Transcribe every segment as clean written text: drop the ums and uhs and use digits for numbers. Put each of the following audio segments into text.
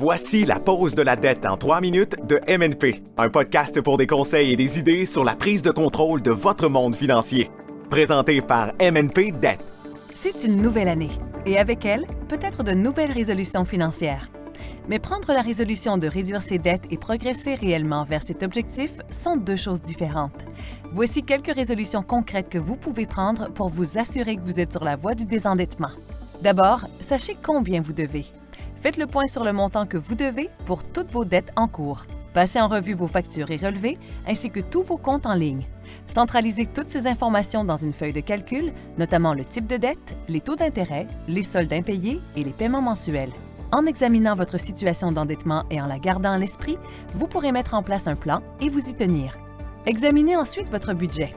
Voici la pause de la dette en 3 minutes de MNP, un podcast pour des conseils et des idées sur la prise de contrôle de votre monde financier. Présenté par MNP Dette. C'est une nouvelle année et avec elle, peut-être de nouvelles résolutions financières. Mais prendre la résolution de réduire ses dettes et progresser réellement vers cet objectif sont deux choses différentes. Voici quelques résolutions concrètes que vous pouvez prendre pour vous assurer que vous êtes sur la voie du désendettement. D'abord, sachez combien vous devez. Faites le point sur le montant que vous devez pour toutes vos dettes en cours. Passez en revue vos factures et relevés, ainsi que tous vos comptes en ligne. Centralisez toutes ces informations dans une feuille de calcul, notamment le type de dette, les taux d'intérêt, les soldes impayés et les paiements mensuels. En examinant votre situation d'endettement et en la gardant à l'esprit, vous pourrez mettre en place un plan et vous y tenir. Examinez ensuite votre budget.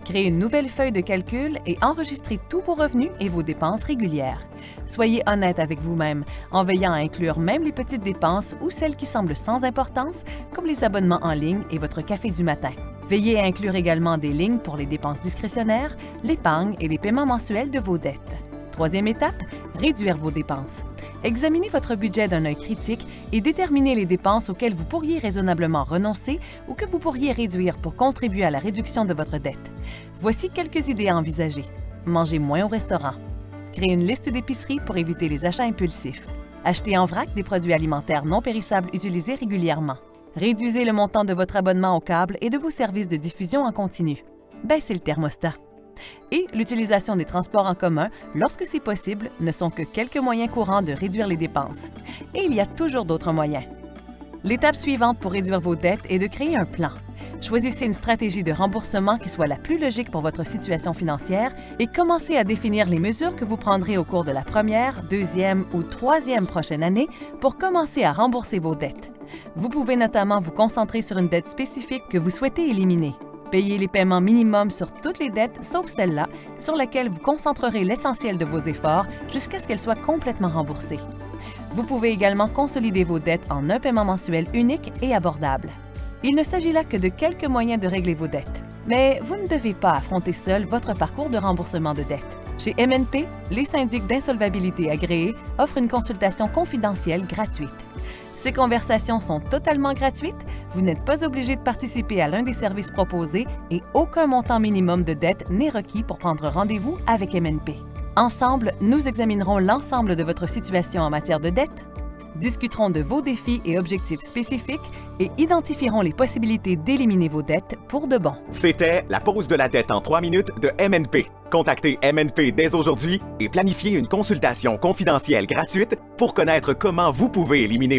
Créez une nouvelle feuille de calcul et enregistrez tous vos revenus et vos dépenses régulières. Soyez honnête avec vous-même en veillant à inclure même les petites dépenses ou celles qui semblent sans importance, comme les abonnements en ligne et votre café du matin. Veillez à inclure également des lignes pour les dépenses discrétionnaires, l'épargne et les paiements mensuels de vos dettes. Troisième étape, réduire vos dépenses. Examinez votre budget d'un œil critique et déterminez les dépenses auxquelles vous pourriez raisonnablement renoncer ou que vous pourriez réduire pour contribuer à la réduction de votre dette. Voici quelques idées à envisager. Mangez moins au restaurant. Créez une liste d'épicerie pour éviter les achats impulsifs. Achetez en vrac des produits alimentaires non périssables utilisés régulièrement. Réduisez le montant de votre abonnement au câble et de vos services de diffusion en continu. Baissez le thermostat. Et l'utilisation des transports en commun, lorsque c'est possible, ne sont que quelques moyens courants de réduire les dépenses. Et il y a toujours d'autres moyens. L'étape suivante pour réduire vos dettes est de créer un plan. Choisissez une stratégie de remboursement qui soit la plus logique pour votre situation financière et commencez à définir les mesures que vous prendrez au cours de la première, deuxième ou troisième prochaine année pour commencer à rembourser vos dettes. Vous pouvez notamment vous concentrer sur une dette spécifique que vous souhaitez éliminer. Payez les paiements minimums sur toutes les dettes, sauf celle-là, sur laquelle vous concentrerez l'essentiel de vos efforts jusqu'à ce qu'elle soit complètement remboursée. Vous pouvez également consolider vos dettes en un paiement mensuel unique et abordable. Il ne s'agit là que de quelques moyens de régler vos dettes. Mais vous ne devez pas affronter seul votre parcours de remboursement de dettes. Chez MNP, les syndics d'insolvabilité agréés offrent une consultation confidentielle gratuite. Ces conversations sont totalement gratuites, vous n'êtes pas obligé de participer à l'un des services proposés et aucun montant minimum de dette n'est requis pour prendre rendez-vous avec MNP. Ensemble, nous examinerons l'ensemble de votre situation en matière de dette, discuterons de vos défis et objectifs spécifiques et identifierons les possibilités d'éliminer vos dettes pour de bon. C'était la pause de la dette en 3 minutes de MNP. Contactez MNP dès aujourd'hui et planifiez une consultation confidentielle gratuite pour connaître comment vous pouvez éliminer votre